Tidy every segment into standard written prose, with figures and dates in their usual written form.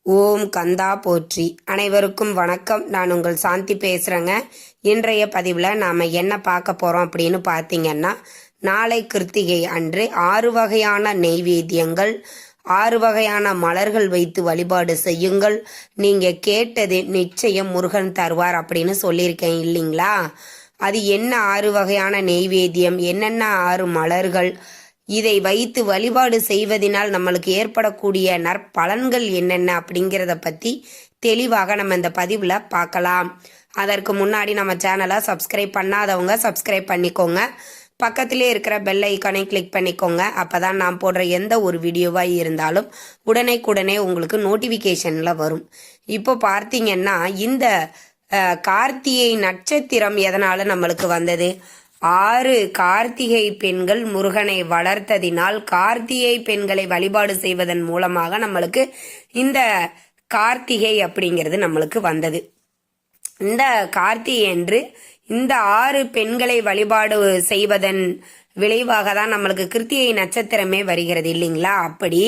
ஓம் கந்தா போற்றி. அனைவருக்கும் வணக்கம். நான் உங்கள் சாந்தி பேசுகிறேங்க. இன்றைய பதிவில் நாம் என்ன பார்க்க போகிறோம் அப்படின்னு பார்த்தீங்கன்னா, நாளை கிருத்திகை அன்று 6 வகையான நெய்வேத்தியங்கள், 6 வகையான மலர்கள் வைத்து வழிபாடு செய்யுங்கள். நீங்கள் கேட்டது நிச்சயம் முருகன் தருவார் அப்படின்னு சொல்லியிருக்கேன் இல்லைங்களா? அது என்ன 6 வகையான நெய்வேத்தியம், என்னென்ன 6 மலர்கள், இதை வைத்து வழிபாடு செய்வதனால் நம்மளுக்கு ஏற்படக்கூடிய நற்பலன்கள் என்னென்ன அப்படிங்கிறத பற்றி தெளிவாக நம்ம இந்த பதிவில் பார்க்கலாம். அதற்கு முன்னாடி நம்ம சேனலை சப்ஸ்கிரைப் பண்ணாதவங்க சப்ஸ்கிரைப் பண்ணிக்கோங்க. பக்கத்திலே இருக்கிற பெல் ஐக்கானை கிளிக் பண்ணிக்கோங்க. அப்போ தான் நான் போடுற எந்த ஒரு வீடியோவாக இருந்தாலும் உடனே உங்களுக்கு நோட்டிஃபிகேஷனில் வரும். இப்போ பார்த்தீங்கன்னா, இந்த கார்த்திகை நட்சத்திரம் எதனால் நம்மளுக்கு வந்தது? 6 கார்த்திகை பெண்கள் முருகனை வளர்த்ததினால் கார்த்திகை பெண்களை வழிபாடு செய்வதன் மூலமாக நம்மளுக்கு இந்த கார்த்திகை அப்படிங்கிறது நம்மளுக்கு வந்தது. இந்த கார்த்திகை என்று இந்த 6 பெண்களை வழிபாடு செய்வதன் விளைவாக தான் நம்மளுக்கு கிருத்திகை நட்சத்திரமே வருகிறது இல்லைங்களா? அப்படி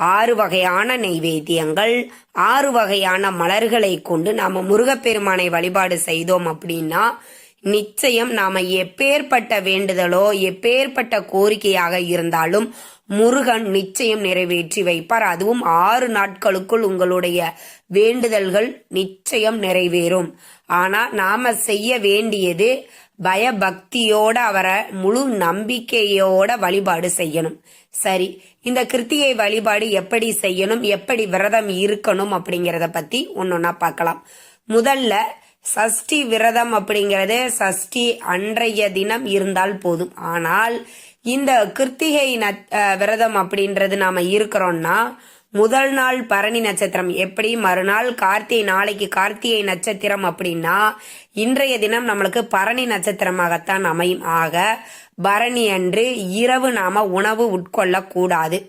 6 வகையான நெய்வேத்தியங்கள், 6 வகையான மலர்களை கொண்டு நாம் முருகப்பெருமானை வழிபாடு செய்தோம் அப்படின்னா நிச்சயம் நாம எப்பேற்பட்ட வேண்டுதலோ எப்பேற்பட்ட கோரிக்கையாக இருந்தாலும் முருகன் நிச்சயம் நிறைவேற்றி வைப்பார். அதுவும் 6 நாட்களுக்குள் உங்களுடைய வேண்டுதல்கள் நிச்சயம் நிறைவேறும். ஆனா நாம செய்ய வேண்டியது பயபக்தியோட, அவரை முழு நம்பிக்கையோட வழிபாடு செய்யணும். சரி, இந்த கிருத்திகை வழிபாடு எப்படி செய்யணும், எப்படி விரதம் இருக்கணும் அப்படிங்கிறத பத்தி ஒன்னொன்னா பார்க்கலாம். முதல்ல சஷ்டி விரதம் அப்படிங்கிறது சஷ்டி அன்றைய தினம் இருந்தால் போதும். ஆனால் இந்த கிருத்திகை விரதம் அப்படின்றது நாம இருக்கிறோம்னா முதல் நாள் பரணி நட்சத்திரம், எப்படி மறுநாள் கார்த்திகை, நாளைக்கு கார்த்திகை நட்சத்திரம் அப்படின்னா இன்றைய தினம் நம்மளுக்கு பரணி நட்சத்திரமாகத்தான் அமையும். ஆக பரணி அன்று இரவு நாம உணவு உட்கொள்ள கூடாது.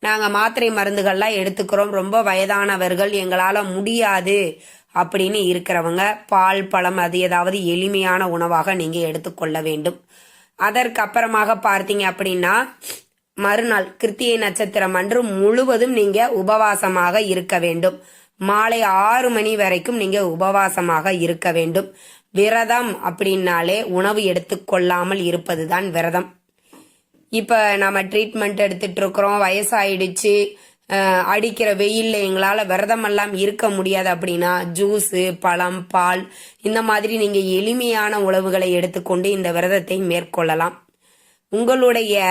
நாங்க மாத்திரை மருந்துகள்லாம் எடுத்துக்கிறோம், ரொம்ப வயதானவர்கள், எங்களால முடியாது அப்படின்னு இருக்கிறவங்க பால், பழம், அது ஏதாவது எளிமையான உணவாக நீங்க எடுத்துக்கொள்ள வேண்டும். அதற்கு அப்புறமாக பார்த்தீங்க அப்படின்னா மறுநாள் கிருத்திகை நட்சத்திரம் அன்று முழுவதும் நீங்க உபவாசமாக இருக்க வேண்டும். மாலை 6 மணி வரைக்கும் நீங்க உபவாசமாக இருக்க வேண்டும். விரதம் அப்படின்னாலே உணவு எடுத்துக்கொள்ளாமல் இருப்பதுதான் விரதம். இப்ப நம்ம ட்ரீட்மெண்ட் எடுத்துட்டு இருக்கிறோம், வயசாயிடுச்சு, அடிக்கிற வெயில்ல எங்களால விரதம் எல்லாம் இருக்க முடியாது அப்படின்னா ஜூஸு, பழம், பால், இந்த மாதிரி நீங்க எளிமையான உணவுகளை எடுத்துக்கொண்டு இந்த விரதத்தை மேற்கொள்ளலாம். உங்களுடைய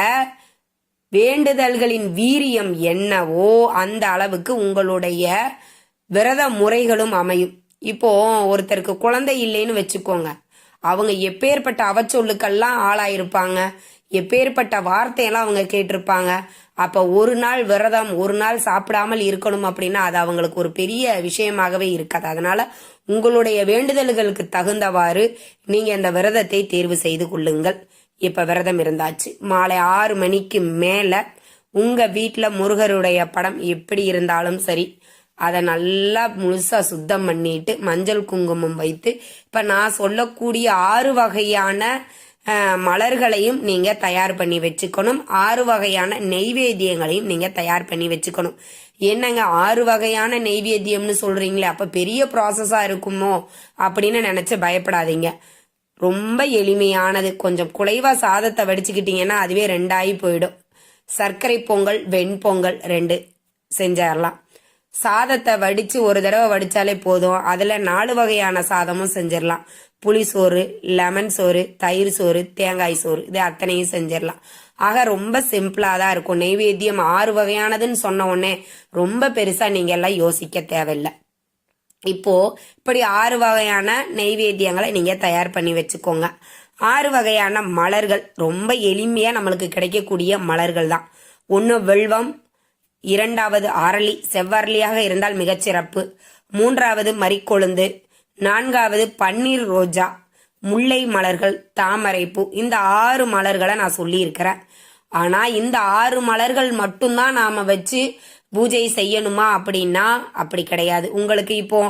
வேண்டுதல்களின் வீரியம் என்னவோ அந்த அளவுக்கு உங்களுடைய விரத முறைகளும் அமையும். இப்போ ஒருத்தருக்கு குழந்தை இல்லைன்னு வச்சுக்கோங்க, அவங்க எப்பேற்பட்ட அவச்சொல்லுக்கெல்லாம் ஆளாயிருப்பாங்க, எப்பேற்பட்ட வார்த்தையெல்லாம் அவங்க கேட்டிருப்பாங்க. அப்ப ஒரு நாள் விரதம், ஒரு நாள் சாப்பிடாமல் இருக்கணும் அப்படின்னா அது அவங்களுக்கு ஒரு பெரிய விஷயமாகவே இருக்காது. அதனால உங்களுடைய வேண்டுதல்களுக்கு தகுந்தவாறு நீங்க இந்த விரதத்தை தேர்வு செய்து கொள்ளுங்கள். இப்ப விரதம் இருந்தாச்சு, மாலை 6 மணிக்கு மேல உங்க வீட்டுல முருகருடைய படம் எப்படி இருந்தாலும் சரி, அதை நல்லா முழுசா சுத்தம் பண்ணிட்டு மஞ்சள் குங்குமம் வைத்து, இப்ப நான் சொல்லக்கூடிய 6 வகையான மலர்களையும் நீங்க தயார் பண்ணி வச்சுக்கணும். 6 வகையான நெய்வேத்தியங்களையும் நீங்க தயார் பண்ணி வச்சுக்கணும். என்னங்க 6 வகையான நெய்வேத்தியம்னு சொல்றீங்களே, அப்ப பெரிய ப்ராசஸா இருக்குமோ அப்படின்னு நினைச்சு பயப்படாதீங்க. ரொம்ப எளிமையானது. கொஞ்சம் குலைவா சாதத்தை வடிச்சுக்கிட்டீங்கன்னா அதுவே 2 ஆகி போயிடும். சர்க்கரை பொங்கல், வெண்பொங்கல் 2 செஞ்சிடலாம். சாதத்தை வடிச்சு ஒரு தடவை வடிச்சாலே போதும். அதுல 4 வகையான சாதமும் செஞ்சிடலாம். புளி சோறு, லெமன் சோறு, தயிர் சோறு, தேங்காய் சோறு, இது அத்தனையும் செஞ்சிடலாம். ஆக ரொம்ப சிம்பிளா தான் இருக்கும். நெய்வேத்தியம் 6 வகையானதுன்னு சொன்ன உடனே ரொம்ப பெருசா நீங்க எல்லாம் யோசிக்க தேவையில்லை. இப்போ இப்படி 6 வகையான நெய்வேத்தியங்களை நீங்க தயார் பண்ணி வச்சுக்கோங்க. 6 வகையான மலர்கள் ரொம்ப எளிமையா நம்மளுக்கு கிடைக்கக்கூடிய மலர்கள் தான். 1 வெல்வம், 2வது அரளி, செவ்வரளியாக இருந்தால் மிகச்சிறப்பு, 3வது மரிக்கொழுந்து, 4வது பன்னீர் ரோஜா, முல்லை மலர்கள், தாமரைப்பூ. இந்த 6 மலர்களை நான் சொல்லி இருக்கிறேன். ஆனா இந்த 6 மலர்கள் மட்டும்தான் நாம வச்சு பூஜை செய்யணுமா அப்படின்னா அப்படி கிடையாது. உங்களுக்கு இப்போ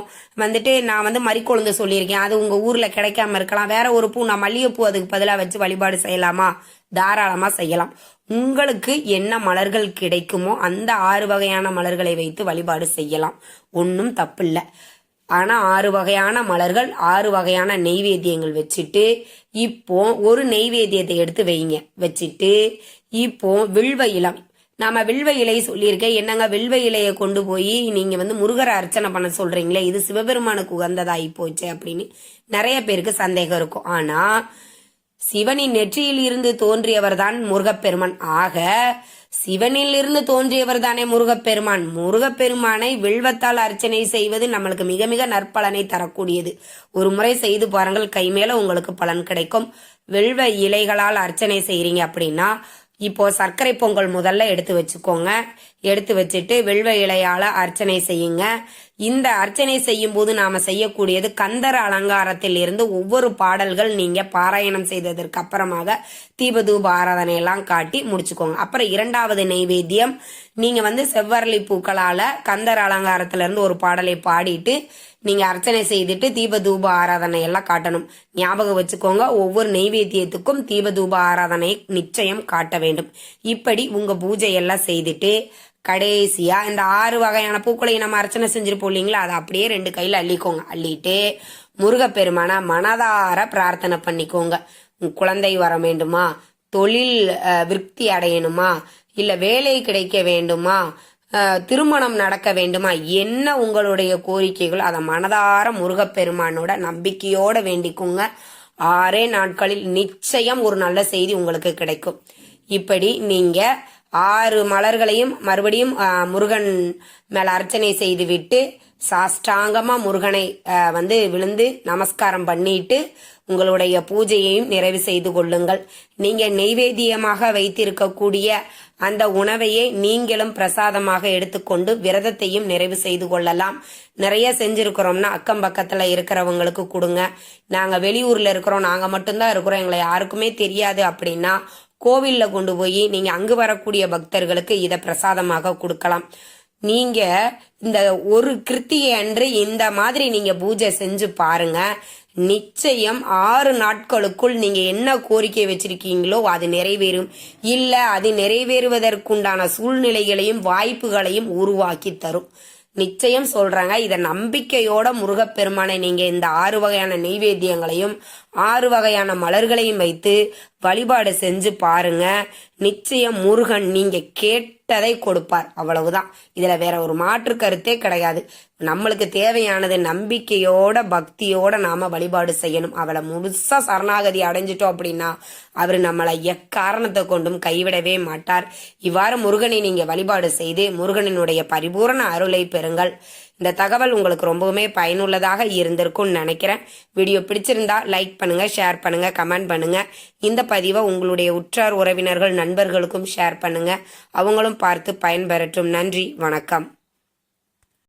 நான் மரிக்கொழுந்து சொல்லியிருக்கேன், அது உங்க ஊர்ல கிடைக்காம இருக்கலாம். வேற ஒரு பூ, நான் மல்லிகைப்பூ அதுக்கு பதிலாக வச்சு வழிபாடு செய்யலாமா? தாராளமா செய்யலாம். உங்களுக்கு என்ன மலர்கள் கிடைக்குமோ அந்த 6 வகையான மலர்களை வைத்து வழிபாடு செய்யலாம், ஒன்றும் தப்பில்லை. ஆனால் 6 வகையான மலர்கள் 6 வகையான நெய்வேத்தியங்கள் வச்சுட்டு இப்போ ஒரு நெய்வேத்தியத்தை எடுத்து வைங்க. வச்சுட்டு இப்போ வில்வ இலம், நாம வில்வ இலை சொல்லியிருக்கேன். என்னங்க வில்வ இலையை கொண்டு போய் நீங்க முருகரை அர்ச்சனை பண்ண சொல்றீங்களே, இது சிவபெருமானுக்கு உகந்ததாகி போச்சு அப்படின்னு நிறைய பேருக்கு சந்தேகம் இருக்கும். ஆனா சிவனின் நெற்றியில் இருந்து தோன்றியவர் தான் முருகப்பெருமான். ஆக சிவனில் இருந்து தோன்றியவர் தானே முருகப்பெருமான். முருகப்பெருமானை வில்வத்தால் அர்ச்சனை செய்வது நம்மளுக்கு மிக மிக நற்பலனை தரக்கூடியது. ஒரு முறை செய்து பாருங்கள், கை மேல உங்களுக்கு பலன் கிடைக்கும். வில்வ இலைகளால் அர்ச்சனை செய்றீங்க அப்படின்னா இப்போ சர்க்கரை பொங்கல் முதல்ல எடுத்து வச்சுக்கோங்க. எடுத்து வச்சுட்டு வில்வ இலையால அர்ச்சனை செய்யுங்க. இந்த அர்ச்சனை செய்யும் போது நாம செய்யக்கூடியது கந்தர அலங்காரத்தில் இருந்து ஒவ்வொரு பாடல்கள் நீங்க பாராயணம் செய்ததற்கு அப்புறமாக தீபதூப ஆராதனை எல்லாம் காட்டி முடிச்சுக்கோங்க. அப்புறம் 2வது நெய்வேத்தியம், நீங்க செவ்வரளி பூக்களால கந்தர அலங்காரத்துல இருந்து ஒரு பாடலை பாடிட்டு நீங்க அர்ச்சனை செய்துட்டு தீபதூப ஆராதனை எல்லாம் காட்டணும். ஞாபகம் வச்சுக்கோங்க, ஒவ்வொரு நெய்வேத்தியத்துக்கும் தீபதூப ஆராதனை நிச்சயம் காட்ட வேண்டும். இப்படி உங்க பூஜை எல்லாம் செய்துட்டு கடைசியா இந்த 6 வகையான பூக்களையும் நம்ம அர்ச்சனை செஞ்சிருப்போம் இல்லைங்களா, அதை அப்படியே 2 கையில அள்ளிக்கோங்க. அள்ளிட்டு முருகப்பெருமான மனதார பிரார்த்தனை பண்ணிக்கோங்க. குழந்தை வர வேண்டுமா, தொழில் விருத்தி அடையணுமா, இல்ல வேலை கிடைக்க வேண்டுமா, திருமணம் நடக்க வேண்டுமா, என்ன உங்களுடைய கோரிக்கைகள் அதை மனதார முருகப்பெருமானோட நம்பிக்கையோட வேண்டிக்குங்க. 6 நாட்களில் நிச்சயம் ஒரு நல்ல செய்தி உங்களுக்கு கிடைக்கும். இப்படி நீங்க 6 மலர்களையும் மறுபடியும் முருகன் மேல அர்ச்சனை செய்து விட்டு சாஷ்டாங்கமா முருகனை விழுந்து நமஸ்காரம் பண்ணிட்டு உங்களுடைய பூஜையையும் நிறைவு செய்து கொள்ளுங்கள். நீங்க நெய்வேத்தியமாக வைத்திருக்கக்கூடிய அந்த உணவையே நீங்களும் பிரசாதமாக எடுத்துக்கொண்டு விரதத்தையும் நிறைவு செய்து கொள்ளலாம். நிறைய செஞ்சிருக்கிறோம்னா அக்கம் பக்கத்துல இருக்கிறவங்களுக்கு கொடுங்க. நாங்க வெளியூர்ல இருக்கிறோம், நாங்க மட்டும்தான் இருக்கிறோம், எங்களை யாருக்குமே தெரியாது அப்படின்னா கோவில்ல கொண்டு போய் நீங்க அங்கு வரக்கூடிய பக்தர்களுக்கு இதை பிரசாதமாக கொடுக்கலாம். நீங்க இந்த ஒரு கிருத்திகை அன்று இந்த மாதிரி நீங்க பூஜை செஞ்சு பாருங்க. நிச்சயம் 6 நாட்களுக்குள் நீங்க என்ன கோரிக்கை வச்சிருக்கீங்களோ அது நிறைவேறும். இல்ல அது நிறைவேறுவதற்குண்டான சூழ்நிலைகளையும் வாய்ப்புகளையும் உருவாக்கி தரும். நிச்சயம் சொல்றாங்க. இத நம்பிக்கையோட முருகப்பெருமானை நீங்க இந்த 6 வகையான நெய்வேத்தியங்களையும் 6 வகையான மலர்களையும் வைத்து வழிபாடு செஞ்சு பாருங்க. நிச்சயம் முருகன் நீங்க கேட்டதை கொடுப்பார். அவ்வளவுதான். இதுல வேற ஒரு மாற்று கருத்தே கிடையாது. நம்மளுக்கு தேவையானது நம்பிக்கையோட பக்தியோட நாம வழிபாடு செய்யணும். அவளை முழுசா சரணாகதி அடைஞ்சிட்டோம் அப்படின்னா அவரு நம்மளை எக்காரணத்தை கொண்டும் கைவிடவே மாட்டார். இவ்வாறு முருகனை நீங்க வழிபாடு செய்து முருகனினுடைய பரிபூரண அருளை பெறுங்கள். இந்த தகவல் உங்களுக்கு ரொம்பவுமே பயனுள்ளதாக இருந்திருக்கும்னு நினைக்கிறேன். வீடியோ பிடிச்சிருந்தா லைக் பண்ணுங்க, ஷேர் பண்ணுங்க, கமெண்ட் பண்ணுங்க. இந்த பதிவை உங்களுடைய உற்றார் உறவினர்கள் நண்பர்களுக்கும் ஷேர் பண்ணுங்க. அவங்களும் பார்த்து பயன்பெறட்டும். நன்றி, வணக்கம்.